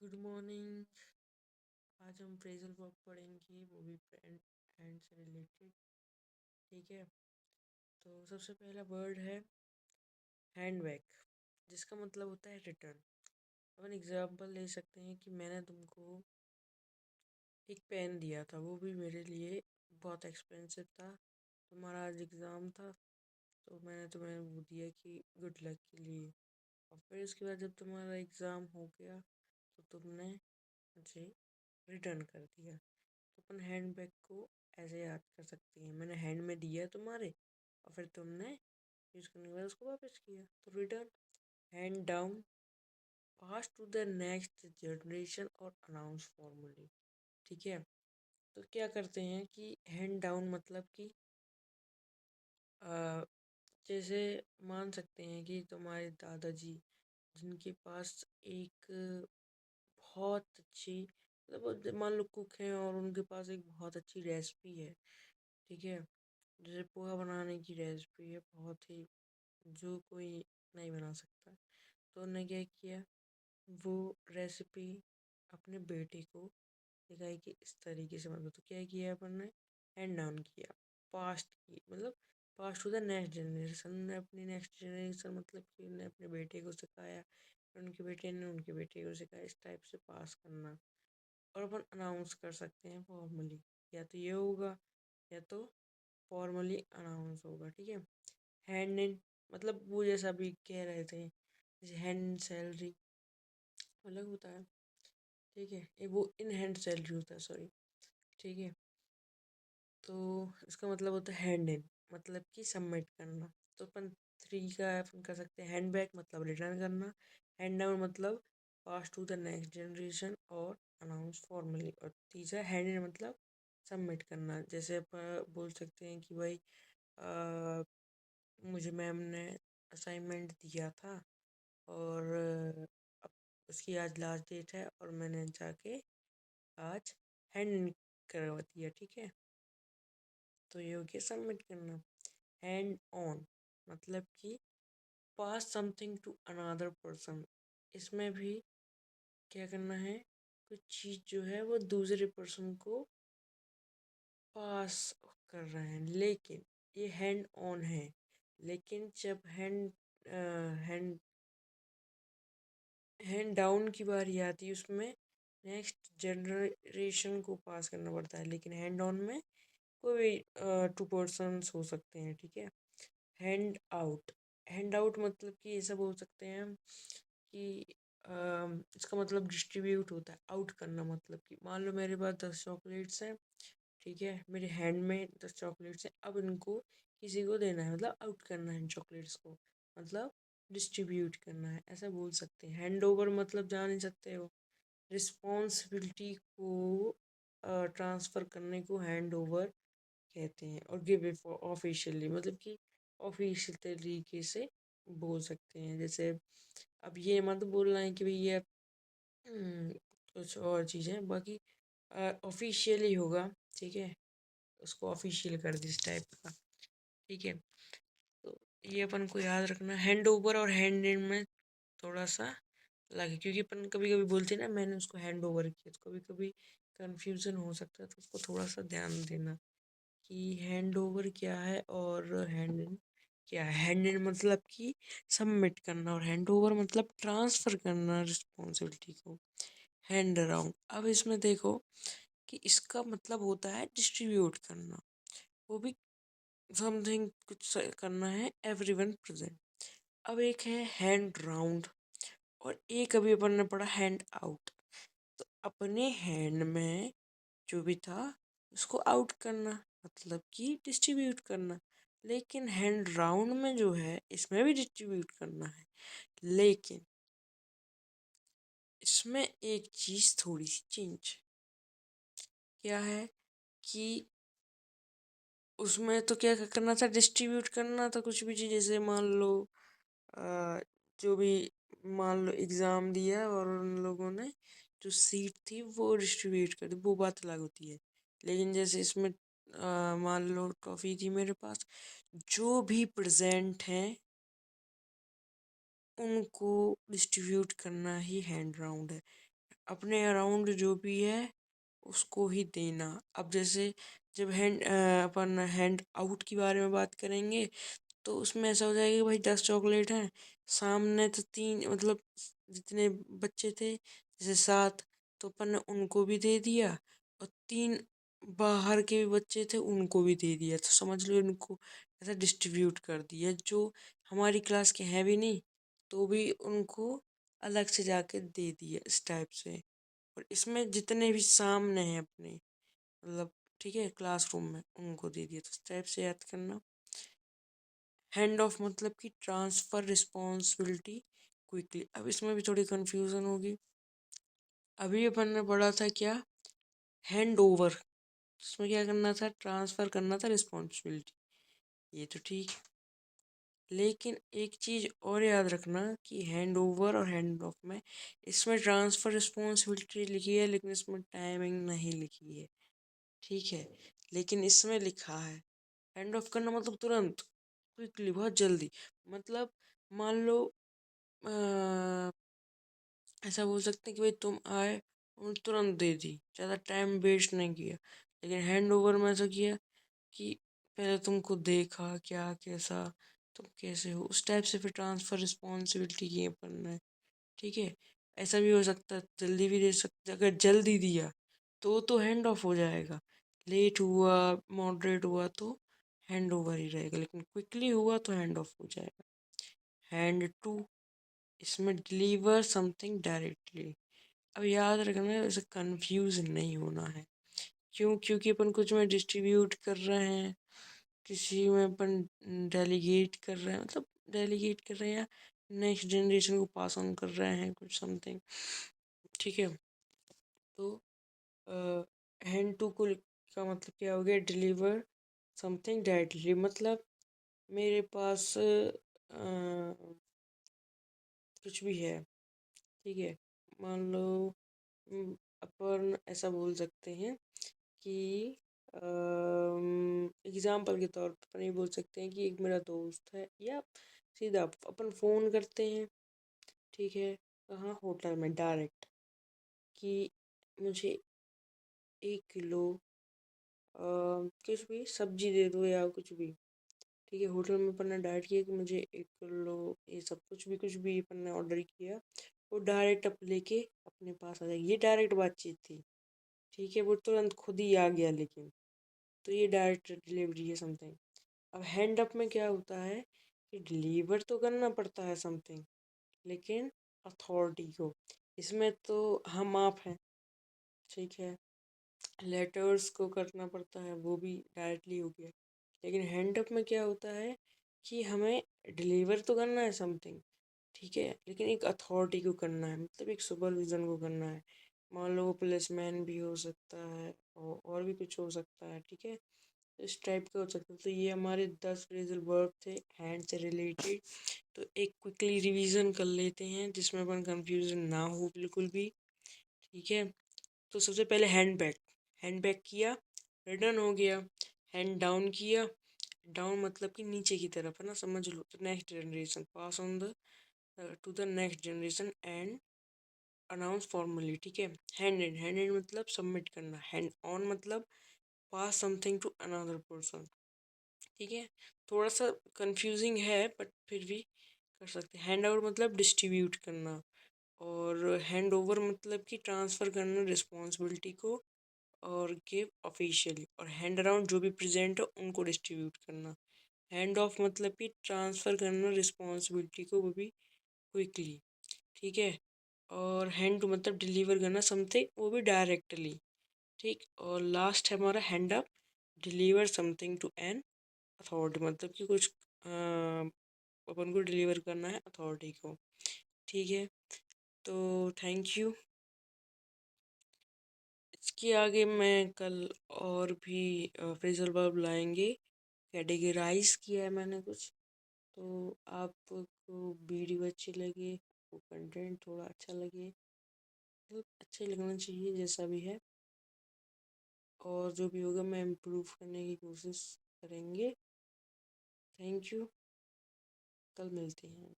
Good morning. आज हम phrasal verb पढ़ेंगे, वो भी एंड से रिलेटेड। ठीक है, तो सबसे पहला वर्ड है हैंडबैग, जिसका मतलब होता है रिटर्न। अपन एग्जांपल ले सकते हैं कि मैंने तुमको एक पेन दिया था, वो भी मेरे लिए बहुत एक्सपेंसिव था। तुम्हारा आज एग्ज़ाम था, तो मैंने तुम्हें वो दिया कि गुड लक के लिए। और फिर उसके बाद जब तुम्हारा एग्ज़ाम हो गया तो तुमने मुझे रिटर्न कर दिया। तो अपन हैंड बैग को ऐसे याद कर सकते हैं, मैंने हैंड में दिया तुम्हारे और फिर तुमने यूज़ करने के बाद उसको वापस किया, तो return. Hand down, pass to the next generation और अनाउंस फॉर्मली। ठीक है, तो क्या करते हैं कि हैंड डाउन मतलब कि अ, जैसे मान सकते हैं कि तुम्हारे दादाजी, जिनके पास एक बहुत अच्छी, मतलब मान लो कुक है और उनके पास एक बहुत अच्छी रेसिपी है। ठीक है, जैसे पोहा बनाने की रेसिपी है, बहुत ही जो कोई नहीं बना सकता। तो उन्होंने क्या किया, वो रेसिपी अपने बेटे को दिखाई कि इस तरीके से मतलब। तो क्या किया अपन ने, हैंड डाउन किया, पास्ट की मतलब पास टू द नेक्स्ट जनरेशन ने, अपनी नेक्स्ट जनरेशन मतलब कि उन्होंने अपने बेटे को सिखाया, उनके बेटे ने उनके बेटे को सिखाया, इस टाइप से पास करना। और अपन अनाउंस कर सकते हैं फॉर्मली, या तो ये होगा या तो फॉर्मली अनाउंस होगा। ठीक है, हैंड इन मतलब वो जैसा अभी कह रहे थे, जैसे हैंड सैलरी अलग होता है। ठीक है, वो इन हैंड सैलरी होता है, सॉरी। ठीक है, तो इसका मतलब होता है हैंड इन, मतलब कि सबमिट करना। तो अपन थ्री का अपन कर सकते हैं, हैंड बैक मतलब रिटर्न करना, हैंड डाउन मतलब पास टू द नेक्स्ट जनरेशन और अनाउंस फॉर्मली, और तीसरा हैंड इन मतलब सबमिट करना। जैसे अपन बोल सकते हैं कि भाई मुझे मैम ने असाइनमेंट दिया था और अब उसकी आज लास्ट डेट है और मैंने जाके आज हैंड करवा दिया। ठीक है, तो ये हो गया सबमिट करना। हैंड ऑन मतलब कि पास समथिंग टू अनदर पर्सन। इसमें भी क्या करना है, कुछ चीज़ जो है वो दूसरे पर्सन को पास कर रहे हैं, लेकिन ये हैंड ऑन है। लेकिन जब हैंड हैंड डाउन की बारी आती है, उसमें नेक्स्ट जनरेशन को पास करना पड़ता है, लेकिन हैंड ऑन में कोई भी टू पर्सन्स हो सकते हैं। ठीक है, हैंड आउट, हैंड आउट मतलब कि ऐसा बोल सकते हैं हम कि इसका मतलब डिस्ट्रीब्यूट होता है, आउट करना। मतलब कि मान लो मेरे पास 10 चॉकलेट्स हैं, ठीक है, मेरे हैंड में 10 चॉकलेट्स हैं, अब इनको किसी को देना है, मतलब आउट करना है इन चॉकलेट्स को, मतलब डिस्ट्रीब्यूट करना है, ऐसा बोल सकते हैं। हैंड ओवर मतलब जान ही सकते हो, रिस्पॉन्सिबिलिटी को ट्रांसफ़र करने को हैंड ओवर कहते हैं। और गिव इट ऑफिशियली मतलब कि ऑफिशियल तरीके से बोल सकते हैं। जैसे अब ये मत बोलना है कि भाई ये कुछ और चीज़ें, बाकी ऑफिशियली होगा। ठीक है, उसको ऑफिशियल कर दी इस टाइप का। ठीक है, तो ये अपन को याद रखना, हैंड ओवर और हैंड इन में थोड़ा सा अलग है, क्योंकि अपन कभी कभी बोलते हैं ना मैंने उसको हैंड ओवर किया, तो कभी कभी कन्फ्यूज़न हो सकता है, तो उसको थोड़ा सा ध्यान देना कि हैंड ओवर क्या है और हैंड इन क्या है। हैंड इन मतलब कि सबमिट करना और हैंड ओवर मतलब ट्रांसफ़र करना रिस्पॉन्सिबिलिटी को। हैंड अराउंड, अब इसमें देखो कि इसका मतलब होता है डिस्ट्रीब्यूट करना, वो भी समथिंग कुछ करना है, एवरीवन प्रेजेंट। अब एक है हैंड राउंड और एक अभी अपन ने पढ़ा हैंड आउट। तो अपने हैंड में जो भी था उसको आउट करना, मतलब कि डिस्ट्रीब्यूट करना। लेकिन हैंड राउंड में जो है इसमें भी डिस्ट्रीब्यूट करना है, लेकिन इसमें एक चीज़ थोड़ी सी चेंज, क्या है कि उसमें तो क्या करना था, डिस्ट्रीब्यूट करना था कुछ भी चीज़। जैसे मान लो जो भी, मान लो एग्ज़ाम दिया और उन लोगों ने जो सीट थी वो डिस्ट्रीब्यूट कर दी, वो बात अलग होती है। लेकिन जैसे इसमें मान लो ट्रॉफी थी मेरे पास, जो भी प्रेजेंट हैं उनको डिस्ट्रीब्यूट करना ही हैंड राउंड है। अपने अराउंड जो भी है उसको ही देना। अब जैसे जब अपन हैंड आउट के बारे में बात करेंगे तो उसमें ऐसा हो जाएगा कि भाई 10 चॉकलेट हैं, सामने तो तीन मतलब जितने बच्चे थे जैसे 7, तो अपन ने उनको भी दे दिया और 3 बाहर के भी बच्चे थे उनको भी दे दिया, तो समझ लो इनको ऐसा डिस्ट्रीब्यूट कर दिया। जो हमारी क्लास के हैं भी नहीं तो भी उनको अलग से जाके दे दिया इस टाइप से। और इसमें जितने भी सामने हैं अपने मतलब ठीक है क्लासरूम में उनको दे दिया, तो इस टाइप से याद करना। हैंड ऑफ मतलब कि ट्रांसफ़र रिस्पॉन्सिबिलिटी क्विकली। अब इसमें भी थोड़ी कन्फ्यूज़न होगी। अभी अपन ने पढ़ा था क्या, हैंड ओवर, इसमें क्या करना था, ट्रांसफ़र करना था रिस्पॉन्सिबिलिटी, ये तो ठीक है। लेकिन एक चीज़ और याद रखना कि हैंड ओवर और हैंड ऑफ में इसमें ट्रांसफ़र रिस्पॉन्सिबिलिटी लिखी है लेकिन इसमें टाइमिंग नहीं लिखी है, ठीक है। लेकिन इसमें लिखा है हैंड ऑफ करना मतलब तुरंत, क्विकली, बहुत जल्दी। मतलब मान लो ऐसा बोल सकते हैं कि भाई तुम आए और तुरंत दे दी, ज़्यादा टाइम वेस्ट नहीं किया। लेकिन हैंड ओवर में ऐसा किया कि पहले तुमको देखा क्या कैसा, तुम कैसे हो, उस टाइप से फिर ट्रांसफ़र रिस्पॉन्सिबिलिटी की अपन ने, ठीक है। ऐसा भी हो सकता है जल्दी भी दे सकते, अगर जल्दी दिया तो हैंड ऑफ हो जाएगा, लेट हुआ मॉडरेट हुआ तो हैंड ओवर ही रहेगा, लेकिन क्विकली हुआ तो हैंड ऑफ हो जाएगा। हैंड टू, इसमें डिलीवर समथिंग डायरेक्टली। अब याद रखना है, ऐसे कंफ्यूज नहीं होना है। क्यों? क्योंकि अपन कुछ में डिस्ट्रीब्यूट कर रहे हैं, किसी में अपन डेलीगेट कर रहे हैं, मतलब डेलीगेट कर रहे हैं या नेक्स्ट जनरेशन को पास ऑन कर रहे हैं कुछ समथिंग, ठीक है। तो हैंड टू को का मतलब क्या हो गया, डिलीवर समथिंग डायरेक्टली। मतलब मेरे पास कुछ भी है, ठीक है। मान लो अपन ऐसा बोल सकते हैं कि एग्जाम्पल के तौर पर अपन ये बोल सकते हैं कि एक मेरा दोस्त है, या सीधा अपन फ़ोन करते हैं, ठीक है, कहाँ, होटल में डायरेक्ट, कि मुझे 1 किलो कुछ भी सब्जी दे दो या कुछ भी, ठीक है। होटल में अपन ने डायरेक्ट किया कि मुझे 1 किलो ये सब कुछ भी अपन ने ऑर्डर किया, वो डायरेक्ट अब लेके अपने पास आ जाएगी, ये डायरेक्ट बातचीत थी, ठीक है। वो तुरंत खुद ही आ गया, लेकिन तो ये डायरेक्ट डिलीवरी है समथिंग। अब हैंड अप में क्या होता है कि डिलीवर तो करना पड़ता है समथिंग, लेकिन अथॉरिटी को, इसमें तो हम आप हैं, ठीक है। लेटर्स को करना पड़ता है, वो भी डायरेक्टली हो गया। लेकिन हैंड अप में क्या होता है कि हमें डिलीवर तो करना है समथिंग, ठीक है, लेकिन एक अथॉरिटी को करना है, मतलब एक सुपरविजन को करना है। मान लो वो पुलिसमैन भी हो सकता है और भी कुछ हो सकता है, ठीक है। इस टाइप का हो सकता है। तो ये हमारे 10 फ्रेजल वर्ब थे हैंड से रिलेटेड। तो एक क्विकली रिवीजन कर लेते हैं जिसमें अपन कंफ्यूजन ना हो बिल्कुल भी, ठीक है। तो सबसे पहले हैंड बैक किया, रिटर्न हो गया। हैंड डाउन किया, डाउन मतलब कि नीचे की तरफ है ना, समझ लो। तो next generation, pass on the two the next generation and announce formally, ठीक है। हैंड इन मतलब सबमिट करना। हैंड ऑन मतलब पास समथिंग टू अनदर पर्सन, ठीक है। थोड़ा सा कंफ्यूजिंग है बट फिर भी कर सकते हैं। हैंड आउट मतलब डिस्ट्रीब्यूट करना, और हैंड ओवर मतलब कि ट्रांसफ़र करना रिस्पॉन्सिबिलिटी को और गिव ऑफिशियली। और हैंड अराउंड जो भी प्रेजेंट हो उनको डिस्ट्रीब्यूट करना। हैंड ऑफ मतलब कि ट्रांसफ़र करना रिस्पॉन्सिबिलिटी को, वो भी क्विकली, ठीक है। और हैंड टू मतलब डिलीवर करना समथिंग, वो भी डायरेक्टली, ठीक। और लास्ट है हमारा hand up, deliver something to an authority, मतलब कि कुछ अपन को डिलीवर करना है अथॉरिटी को, ठीक है। तो थैंक यू। इसके आगे मैं कल और भी फ्रेजल वर्ब लाएंगे, कैटेगराइज किया है मैंने कुछ। तो आपको वीडियो अच्छी लगे, वो कंटेंट थोड़ा अच्छा लगे, मतलब अच्छा ही लगना चाहिए जैसा भी है, और जो भी होगा मैं इम्प्रूव करने की कोशिश करेंगे। थैंक यू, कल मिलते हैं।